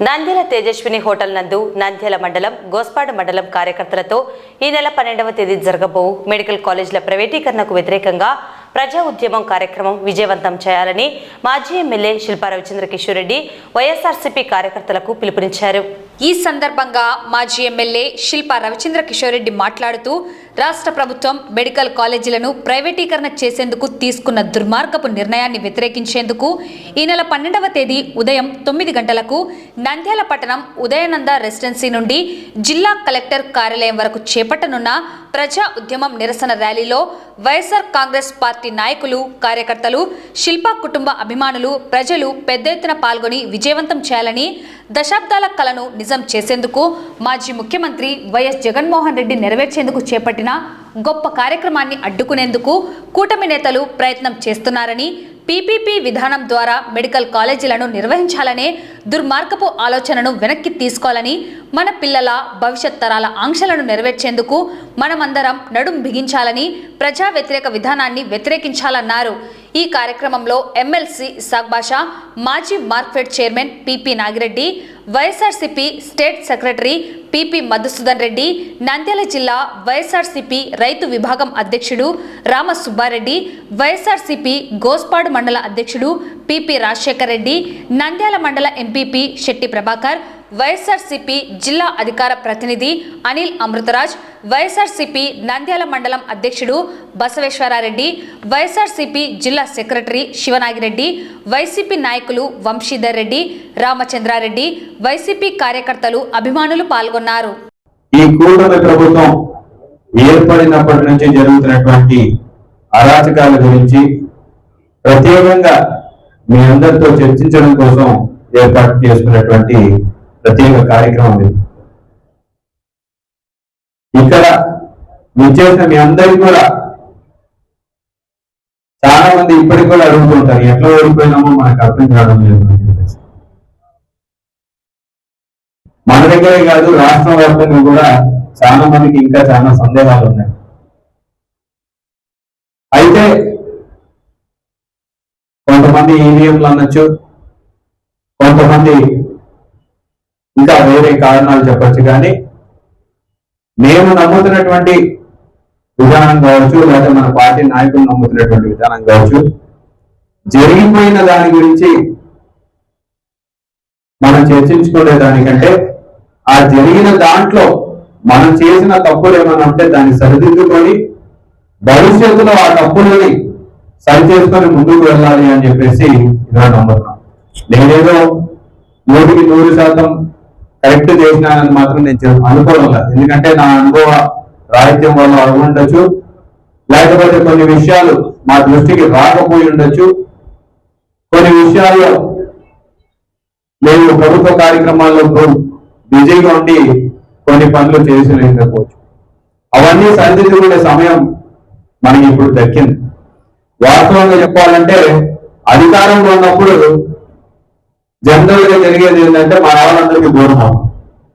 Nandyal Tejaswini hotel నందు నంద్యాల మండలం గోస్పాడు మండలం కార్యకర్తలతో ఈ నెల 12వ తేదీ జరగబోవు మెడికల్ కాలేజీల ప్రైవేటీకరణకు వ్యతిరేకంగా ప్రజా ఉద్యమం కార్యక్రమం విజయవంతం చేయాలని మాజీ ఎమ్మెల్యే శిల్పా రవిచంద్ర కిషోర్ రెడ్డి వైఎస్ఆర్సీపీ కార్యకర్తలకు పిలుపునిచ్చారు. ఈ సందర్భంగా మాజీ ఎమ్మెల్యే శిల్పా రవిచంద్ర కిషోర్ రెడ్డి మాట్లాడుతూ రాష్ట్ర ప్రభుత్వం మెడికల్ కాలేజీలను ప్రైవేటీకరణ చేసేందుకు తీసుకున్న దుర్మార్గపు నిర్ణయాన్ని వ్యతిరేకించేందుకు ఈ నెల 12వ తేదీ ఉదయం 9 గంటలకు నంద్యాల పట్టణం ఉదయానంద రెసిడెన్సీ నుండి జిల్లా కలెక్టర్ కార్యాలయం వరకు చేపట్టనున్న ప్రజా ఉద్యమం నిరసన ర్యాలీలో వైఎస్ఆర్ కాంగ్రెస్ పార్టీ నాయకులు, కార్యకర్తలు, శిల్పా కుటుంబ అభిమానులు, ప్రజలు పెద్ద ఎత్తున పాల్గొని విజయవంతం చేయాలని, దశాబ్దాల కలను నిజం చేసేందుకు మాజీ ముఖ్యమంత్రి వైఎస్ జగన్మోహన్ రెడ్డి నెరవేర్చేందుకు చేపట్టిన గొప్ప కార్యక్రమాన్ని అడ్డుకునేందుకు కూటమి నేతలు ప్రయత్నం చేస్తున్నారని, పీపీపీ విధానం ద్వారా మెడికల్ కాలేజీలను నిర్వహించాలనే దుర్మార్గపు ఆలోచనను వెనక్కి తీసుకోవాలని, మన పిల్లల భవిష్యత్ తరాల ఆంక్షలను నెరవేర్చేందుకు మనమందరం నడుం బిగించాలని, ప్రజా వ్యతిరేక విధానాన్ని వ్యతిరేకించాలన్నారు. ఈ కార్యక్రమంలో ఎమ్మెల్సీ ఇసాక్ బాషా, మాజీ Markfed chairman PP Nagireddy, YSRCP state secretary PP Madhusudan Reddy, Nandyal జిల్లా వైఎస్ఆర్సీపీ రైతు విభాగం అధ్యక్షుడు రామ సుబ్బారెడ్డి, వైఎస్ఆర్సీపీ గోస్పాడు మండల అధ్యక్షుడు పీపీ రాజశేఖర్ రెడ్డి, నంద్యాల మండల ఎంపీపీ శెట్టి ప్రభాకర్, వైఎస్ఆర్సీపీ జిల్లా అధికార ప్రతినిధి అనిల్ అమృతరాజ్, వైఎస్ఆర్సీపీ నంద్యాల మండలం అధ్యక్షుడు బసవేశ్వరారెడ్డి, వైఎస్ఆర్సీపీ జిల్లా సెక్రటరీ శివనాగిరెడ్డి, వైసీపీ నాయకులు వంశీధర్ రెడ్డి, రామచంద్రారెడ్డి, వైసీపీ కార్యకర్తలు, అభిమానులు పాల్గొన్నారు. ఈ కూటమి ప్రభుత్వం ఏర్పడినప్పటి నుంచి జరుగుతున్నటువంటి అరాచకాల గురించి ప్రత్యేకంగా మీ అందరితో చర్చించడం కోసం ఏర్పాటు చేసుకున్నటువంటి ప్రత్యేక కార్యక్రమం ఇది. ఇక్కడ విచ్చేసిన మీ అందరికీ కూడా చాలా మంది ఇప్పటికి కూడా అడుగుతుంటారు, ఎట్లా ఓడిపోయినామో మనకు అర్థం కావడం లేదు అని చెప్పేసి. మన దగ్గరే కాదు, రాష్ట్ర వ్యాప్తంగా కూడా చాలా మందికి ఇంకా చాలా సందేహాలు ఉన్నాయి. అయితే కొంతమంది ఈవీఎంలు అనొచ్చు, కొంతమంది ఇంకా వేరే కారణాలు చెప్పచ్చు, కానీ మేము నమ్ముతున్నటువంటి విధానం కావచ్చు, లేదా మన పార్టీ నాయకులు నమ్ముతున్నటువంటి విధానం కావచ్చు, జరిగిపోయిన దాని గురించి మనం చర్చించుకునే దానికంటే ఆ జరిగిన దాంట్లో మనం చేసిన తప్పులు ఏమైనా ఉంటే దాన్ని సరిదిద్దుకొని భవిష్యత్తులో ఆ తప్పులని సరి చేసుకొని ముందుకు వెళ్ళాలి అని చెప్పేసి ఇలా నమ్ముతున్నాం. నేనేదో 100% కరెక్ట్ చేసినానని మాత్రం నేను అనుకోవడం లేదు. ఎందుకంటే నా అనుభవ రాహిత్యం వల్ల అడుగు ఉండొచ్చు, లేకపోతే కొన్ని విషయాలు మా దృష్టికి రాకపోయి ఉండొచ్చు, కొన్ని విషయాల్లో మేము ప్రభుత్వ కార్యక్రమాల్లో బిజీగా ఉండి కొన్ని పనులు చేయలేకపోవచ్చు. అవన్నీ సరిదిద్దుకునే సమయం మనకి ఇప్పుడు దక్కింది. వాస్తవంగా చెప్పాలంటే అధికారంలో ఉన్నప్పుడు జనరల్ గా జరిగేది ఏంటంటే మన వాళ్ళందరికీ దూరం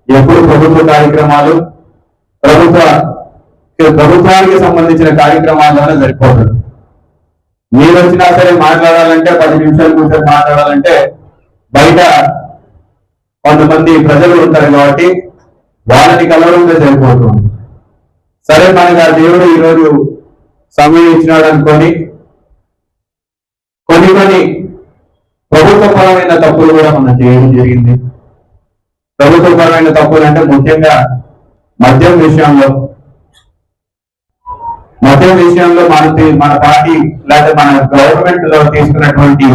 ఎప్పుడు ప్రభుత్వ కార్యక్రమాలు, ప్రభుత్వానికి సంబంధించిన కార్యక్రమాల్లోనే సరిపోతుంది. మీరు వచ్చినా సరే మాట్లాడాలంటే 10 నిమిషాల కూర్చొని మాట్లాడాలంటే బయట కొంతమంది ప్రజలు ఉంటారు కాబట్టి వాళ్ళని కలవడంలో సరిపోతుంది. సరే, మనకి ఆ దేవుడు ఈరోజు సమయం ఇచ్చినాడు అనుకొని కొన్ని ప్రభుత్వపరమైన తప్పులు కూడా మనం చేయడం జరిగింది. ప్రభుత్వపరమైన తప్పులు అంటే ముఖ్యంగా మద్యం విషయంలో మన పార్టీ లేదా మన గవర్నమెంట్ లో తీసుకున్నటువంటి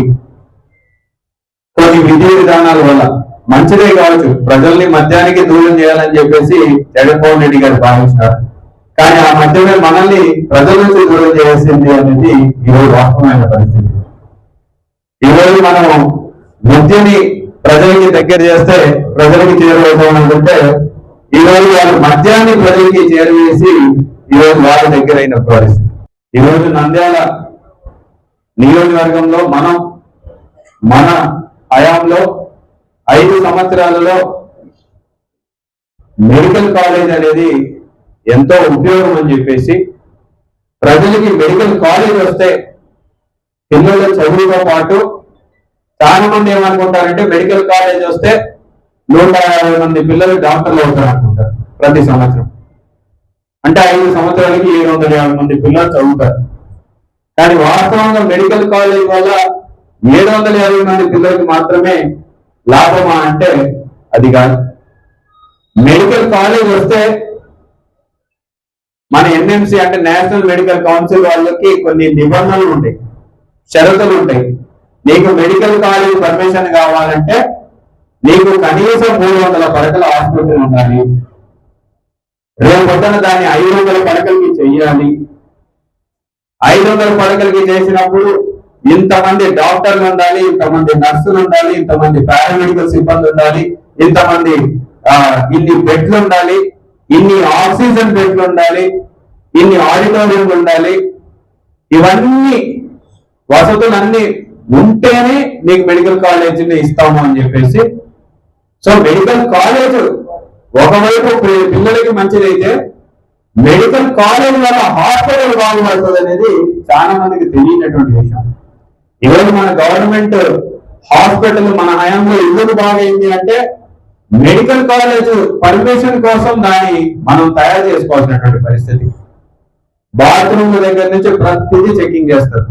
కొన్ని విధి విధానాల వల్ల, మంచిదే కావచ్చు, ప్రజల్ని మద్యానికి దూరం చేయాలని చెప్పేసి జగన్మోహన్ రెడ్డి గారు భావించారు. కానీ ఆ మద్యమే మనల్ని ప్రజల నుంచి దూరం చేసింది అనేది ఈరోజు వాస్తవమైన పరిస్థితి. ఈరోజు మనం మద్యని ప్రజలకి దగ్గర చేస్తే ప్రజలకి చేరువవుతామనుకుంటే ఈరోజు వాళ్ళు మద్యాన్ని ప్రజలకి చేరువేసి ఈరోజు వాళ్ళ దగ్గర అయిన పరిస్థితి. ఈరోజు నంద్యాల నియోజకవర్గంలో మన హయాంలో 5 సంవత్సరాలలో మెడికల్ కాలేజ్ అనేది ఎంతో ఉపయోగం అని చెప్పేసి, ప్రజలకి మెడికల్ కాలేజ్ వస్తే పిల్లల చదువుతో పాటు చాలా మంది ఏమనుకుంటారంటే మెడికల్ కాలేజ్ వస్తే 150 మంది పిల్లలు డాక్టర్లు అవుతారు అనుకుంటారు ప్రతి సంవత్సరం. అంటే 5 సంవత్సరాలకి 750 మంది పిల్లలు చదువుతారు. కానీ వాస్తవంగా మెడికల్ కాలేజ్ వల్ల 750 మంది పిల్లలకి మాత్రమే లాభమా అంటే అది కాదు. మెడికల్ కాలేజ్ వస్తే మన ఎన్ఎంసి అంటే నేషనల్ మెడికల్ కౌన్సిల్ వాళ్ళకి కొన్ని నిబంధనలు ఉంటాయి, షరతులు ఉంటాయి. నీకు మెడికల్ కాలేజ్ పర్మిషన్ కావాలంటే నీకు కనీసం 300 పడకల హాస్పిటల్ ఉండాలి. రేపు పొద్దున దాన్ని 500 పడకలకి చెయ్యాలి. 500 పడకలకి చేసినప్పుడు ఇంతమంది డాక్టర్లు ఉండాలి, ఇంతమంది నర్సులు ఉండాలి, ఇంతమంది పారామెడికల్ సిబ్బంది ఉండాలి, ఇంతమంది ఇన్ని బెడ్లు ఉండాలి, ఇన్ని ఆక్సిజన్ బెడ్లు ఉండాలి, ఇన్ని ఆడిటోరియంలు ఉండాలి. ఇవన్నీ వసతులన్నీ ఉంటేనే నీకు మెడికల్ కాలేజీని ఇస్తాము అని చెప్పేసి. సో మెడికల్ కాలేజ్ ఒకవైపు పిల్లలకి మంచిదైతే మెడికల్ కాలేజ్ వల్ల హాస్పిటల్ బాగుపడుతుంది అనేది చాలా మందికి తెలియనటువంటి విషయం. ఈరోజు మన గవర్నమెంట్ హాస్పిటల్ మన హయాంలో ఎందుకు బాగైంది అంటే మెడికల్ కాలేజ్ పర్మిషన్ కోసం దాన్ని మనం తయారు చేసుకోవాల్సినటువంటి పరిస్థితి. బాత్రూమ్ దగ్గర నుంచి ప్రతిదీ చెకింగ్ చేస్తారు.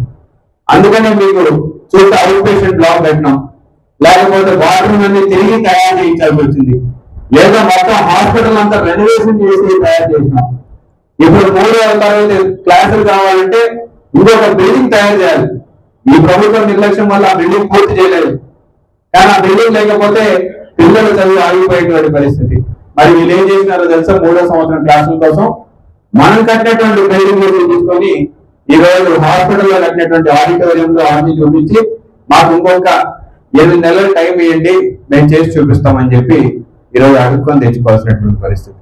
అందుకనే మీకు చూస్తే అవుట్ పేషెంట్ బ్లాక్ పెట్టినాం, లేకపోతే బాత్రూమ్ అన్ని తిరిగి తయారు చేయించాల్సి వచ్చింది, లేదా మొత్తం హాస్పిటల్ అంతా రెనోవేషన్ చేసి తయారు చేసినాం. ఇప్పుడు 3వ తరగతి క్లాసులు కావాలంటే ఇంకొక బిల్డింగ్ తయారు చేయాలి. ఈ ప్రభుత్వం నిర్లక్ష్యం వల్ల ఆ బిల్డింగ్ పూర్తి చేయలేదు. కానీ ఆ బిల్డింగ్ లేకపోతే పిల్లలు చదివి ఆగిపోయేటువంటి పరిస్థితి. మరి వీళ్ళు ఏం చేసినారో తెలుసా? 3వ సంవత్సరం క్లాసుల కోసం మనం కట్టినటువంటి బిల్డింగ్ తీసుకొని ఈ రోజు హాస్పిటల్లో కట్టినటువంటి ఆడిటోరియంలో అన్ని చూపించి మాకు ఇంకొక 8 నెలలు టైం ఇవ్వండి, మేము చేసి చూపిస్తామని చెప్పి ఈరోజు అడుక్కొని తెచ్చుకోవాల్సినటువంటి పరిస్థితి.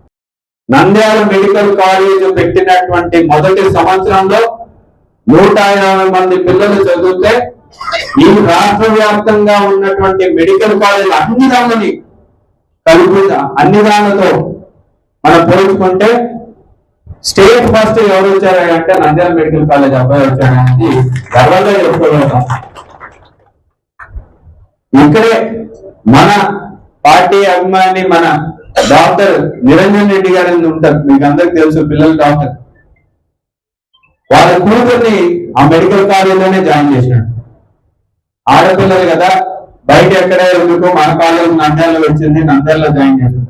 నంద్యాల మెడికల్ కాలేజ్ పెట్టినటువంటి మొదటి సంవత్సరంలో 150 మంది పిల్లలు చదివితే ఈ రాష్ట్ర వ్యాప్తంగా ఉన్నటువంటి మెడికల్ కాలేజ్ అన్ని దానిని కలిపి అన్ని దానితో మనం పోల్చుకుంటే స్టేట్ ఫస్ట్ ఎవరు వచ్చారంటే నంద్యాల మెడికల్ కాలేజ్ అబ్బాయి వచ్చారనేది గర్వంగా చెప్పుకోగలుగుతాం. ఇక్కడే మన పార్టీ అభిమాని మన డాక్టర్ నిరంజన్ రెడ్డి గారు ఉంటారు, మీకు అందరికి తెలుసు, పిల్లల డాక్టర్. వాళ్ళ కూతుర్ని ఆ మెడికల్ కాలేజీలోనే జాయిన్ చేసినాడు. ఆడపిల్లలు కదా, బయట ఎక్కడే ఎందుకు, మన కాలేజ్ నంద్యాలలో వచ్చింది, నంద్యాలలో జాయిన్ చేశాడు.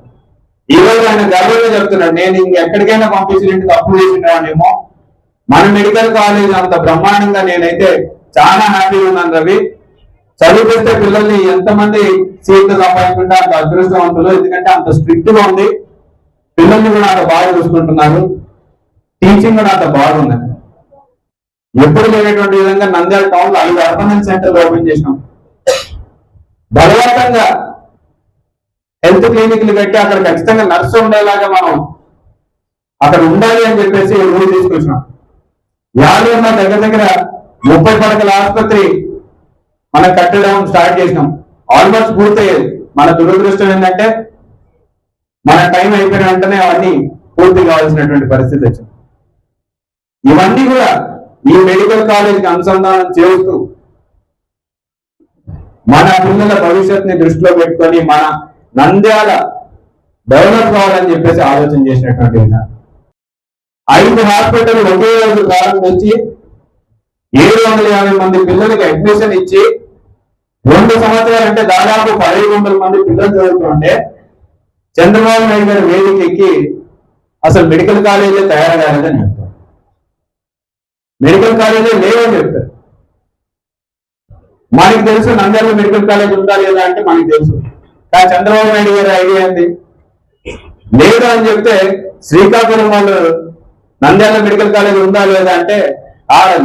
ఈ రోజు ఆయన గర్వంగా చెప్తున్నాడు, నేను ఇంకెక్కడికైనా పంపించినట్టు తప్పు చేసినానేమో, మన మెడికల్ కాలేజ్ అంత బ్రహ్మాండంగా నేనైతే చాలా హ్యాపీగా ఉన్నాను రవి. చదివిస్తే పిల్లల్ని ఎంతమంది సీట్లు సంపాదించుకుంటే అంత అదృష్టవంతులు, ఎందుకంటే అంత స్ట్రిక్ట్ గా ఉంది. పిల్లల్ని కూడా అంత బాగా చూసుకుంటున్నారు, టీచింగ్ కూడా అంత బాగుంది. ఎప్పుడు లేనటువంటి విధంగా నంద్యాల టౌన్ లో 5 అర్బన్ సెంటర్లు ఓపెన్ చేసినాం. బలవంతంగా హెల్త్ క్లినిక్లు పెట్టి అక్కడ ఖచ్చితంగా నర్సు ఉండేలాగా మనం అక్కడ ఉండాలి అని చెప్పేసి రూల్ తీసుకొచ్చినాం. యాదవ్ దగ్గర 30 పడకల ఆసుపత్రి మనం కట్టడం స్టార్ట్ చేసినాం. ఆల్మోస్ట్ పూర్తయ్యేది. మన దురదృష్టం ఏంటంటే మన టైం అయిపోయిన వెంటనే అవన్నీ పూర్తి కావాల్సినటువంటి పరిస్థితి వచ్చింది. ఇవన్నీ కూడా ఈ మెడికల్ కాలేజీకి అనుసంధానం చేస్తూ మన పిల్లల భవిష్యత్తుని దృష్టిలో పెట్టుకొని మన నంద్యాల డెవలప్ కావాలని చెప్పేసి ఆలోచన చేసినటువంటి విధానం. 5 హాస్పిటల్ ఒకే రోజు ప్రారంభించి 750 మంది పిల్లలకి అడ్మిషన్ ఇచ్చి 2 సంవత్సరాలు అంటే దాదాపు 1500 మంది పిల్లలు చదువుతుంటే చంద్రబాబు నాయుడు గారి వేదిక ఎక్కి అసలు మెడికల్ కాలేజీ తయారు కాలేదని చెప్తారు, మెడికల్ కాలేజీ లేవని చెప్తారు. మనకి తెలుసు నంద్యాల మెడికల్ కాలేజ్ ఉందా లేదా అంటే మనకి తెలుసు. కానీ చంద్రబాబు నాయుడు గారి ఐడియా ఏంటి? లేదు అని చెప్తే శ్రీకాకుళం వాళ్ళు నంద్యాల మెడికల్ కాలేజ్ ఉందా లేదా అంటే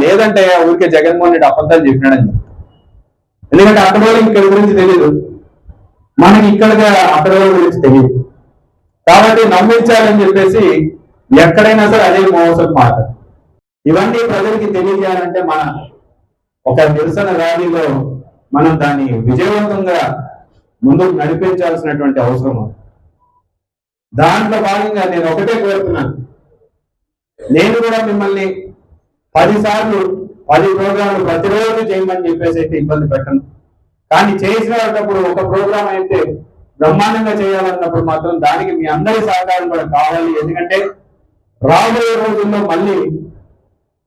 లేదంటే ఊరికే జగన్మోహన్ రెడ్డి అబద్ధాలు చెప్పినాడని చెప్తారు. ఎందుకంటే అక్కడ వాళ్ళకి ఇక్కడ గురించి తెలియదు, మనకి ఇక్కడ అక్కడ వాళ్ళ గురించి తెలియదు. కాబట్టి నమ్మించాలని చెప్పేసి ఎక్కడైనా సరే అదే మోసం మాట. ఇవన్నీ ప్రజలకి తెలియజేయాలంటే మన ఒక నిరసన ర్యాలీలో మనం దాన్ని విజయవంతంగా ముందుకు నడిపించాల్సినటువంటి అవసరం ఉంది. దాంట్లో భాగంగా నేను ఒకటే కోరుతున్నాను, నేను కూడా మిమ్మల్ని 10 సార్లు 10 ప్రోగ్రాంలు ప్రతిరోజు చేయమని చెప్పేసి అయితే ఇబ్బంది పెట్టను. కానీ చేసినప్పుడు ఒక ప్రోగ్రాం అయితే బ్రహ్మాండంగా చేయాలన్నప్పుడు మాత్రం దానికి మీ అందరి సహకారం కూడా కావాలి. ఎందుకంటే రాబోయే రోజుల్లో మళ్ళీ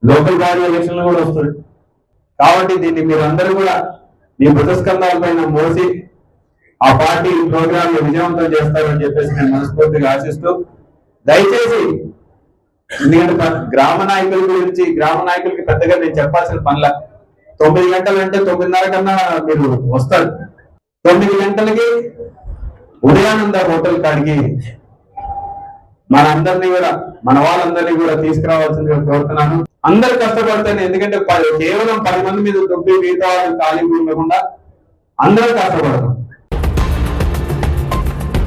లోకల్ బాడీ ఎలక్షన్లు కూడా వస్తుంది కాబట్టి దీన్ని మీరందరూ కూడా మీ భుజస్కంధాల పైన మోసి ఆ పార్టీ ప్రోగ్రామ్ విజయవంతం చేస్తారని చెప్పేసి నేను మనస్ఫూర్తిగా ఆశిస్తూ, దయచేసి ఎందుకంటే గ్రామ నాయకుల గురించి గ్రామ నాయకులకి పెద్దగా నేను చెప్పాల్సిన పనిలా, 9 గంటలు అంటే 9:30 కన్నా మీరు వస్తారు. 9 గంటలకి ఉదయానంద హోటల్ కాడికి మనందరినీ కూడా మన వాళ్ళందరినీ కూడా తీసుకురావాల్సిందిగా కోరుతున్నాను. అందరు కష్టపడతాను, ఎందుకంటే కేవలం 10 మంది మీద దొబ్బి మిగతా వాళ్ళు ఖాళీ ఉండకుండా అందరూ కష్టపడతాం.